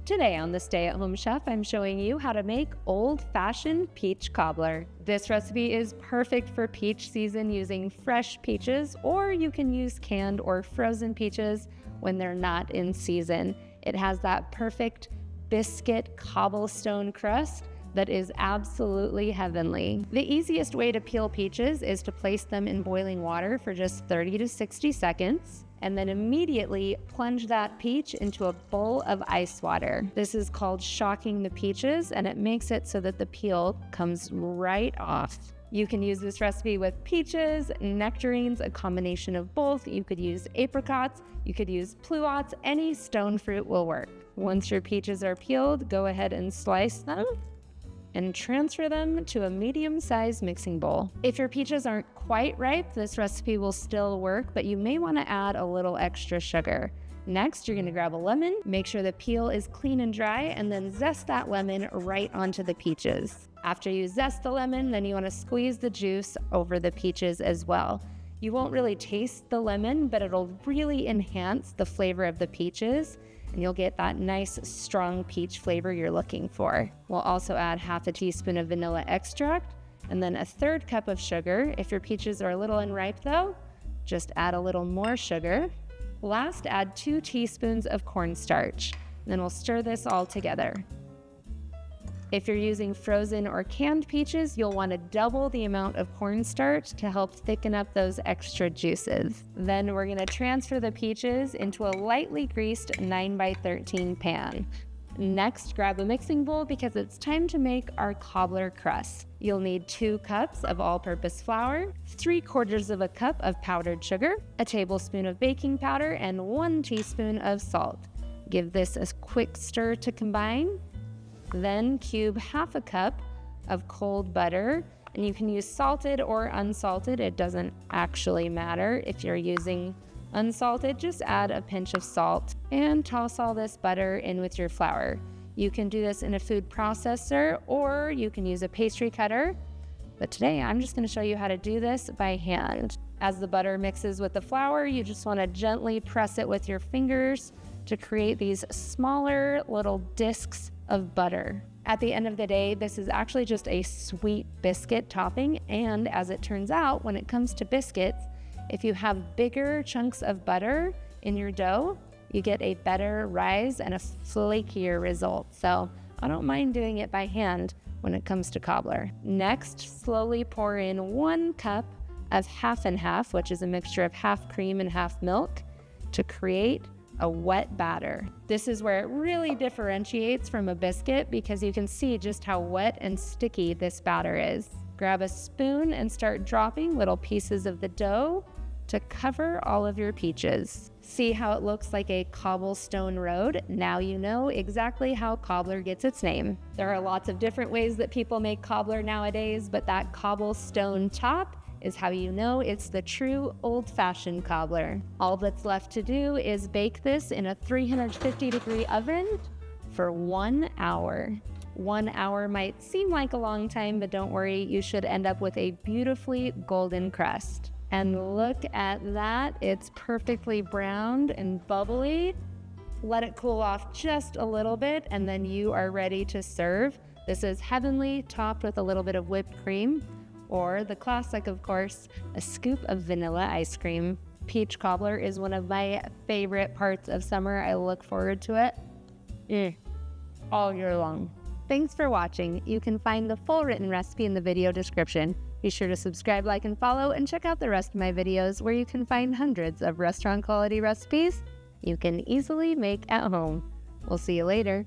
Today on the Stay at Home Chef, I'm showing you how to make Old Fashioned Peach Cobbler. This recipe is perfect for peach season using fresh peaches, or you can use canned or frozen peaches when they're not in season. It has that perfect biscuit cobblestone crust that is absolutely heavenly. The easiest way to peel peaches is to place them in boiling water for just 30 to 60 seconds. And then immediately plunge that peach into a bowl of ice water. This is called shocking the peaches, and it makes it so that the peel comes right off. You can use this recipe with peaches, nectarines, a combination of both. You could use apricots, you could use pluots, any stone fruit will work. Once your peaches are peeled, go ahead and slice them and transfer them to a medium-sized mixing bowl. If your peaches aren't quite ripe, this recipe will still work, but you may want to add a little extra sugar. Next, you're going to grab a lemon, make sure the peel is clean and dry, and then zest that lemon right onto the peaches. After you zest the lemon, then you want to squeeze the juice over the peaches as well. You won't really taste the lemon, but it'll really enhance the flavor of the peaches, and you'll get that nice, strong peach flavor you're looking for. We'll also add half a teaspoon of vanilla extract, and then a third cup of sugar. If your peaches are a little unripe though, just add a little more sugar. Last, add 2 teaspoons of cornstarch. Then we'll stir this all together. If you're using frozen or canned peaches, you'll want to double the amount of cornstarch to help thicken up those extra juices. Then we're going to transfer the peaches into a lightly greased 9x13 pan. Next, grab a mixing bowl because it's time to make our cobbler crust. You'll need 2 cups of all-purpose flour, 3/4 of a cup of powdered sugar, a tablespoon of baking powder, and 1 teaspoon of salt. Give this a quick stir to combine. Then cube half a cup of cold butter, and you can use salted or unsalted. It doesn't actually matter. If you're using unsalted, just add a pinch of salt and toss all this butter in with your flour. You can do this in a food processor or you can use a pastry cutter, but today I'm just going to show you how to do this by hand. As the butter mixes with the flour, you just want to gently press it with your fingers to create these smaller little discs of butter. At the end of the day, this is actually just a sweet biscuit topping, and as it turns out, when it comes to biscuits, if you have bigger chunks of butter in your dough, you get a better rise and a flakier result. So I don't mind doing it by hand when it comes to cobbler. Next, slowly pour in 1 cup of half and half, which is a mixture of half cream and half milk, to create a wet batter. This is where it really differentiates from a biscuit because you can see just how wet and sticky this batter is. Grab a spoon and start dropping little pieces of the dough to cover all of your peaches. See how it looks like a cobblestone road? Now you know exactly how cobbler gets its name. There are lots of different ways that people make cobbler nowadays, but that cobblestone top is how you know it's the true old-fashioned cobbler. All that's left to do is bake this in a 350-degree oven for 1 hour. 1 hour might seem like a long time, but don't worry, you should end up with a beautifully golden crust. And look at that, it's perfectly browned and bubbly. Let it cool off just a little bit, and then you are ready to serve. This is heavenly, topped with a little bit of whipped cream, or the classic, of course, a scoop of vanilla ice cream. Peach cobbler is one of my favorite parts of summer. I look forward to it all year long. Thanks for watching. You can find the full written recipe in the video description. Be sure to subscribe, like, and follow, and check out the rest of my videos where you can find hundreds of restaurant quality recipes you can easily make at home. We'll see you later.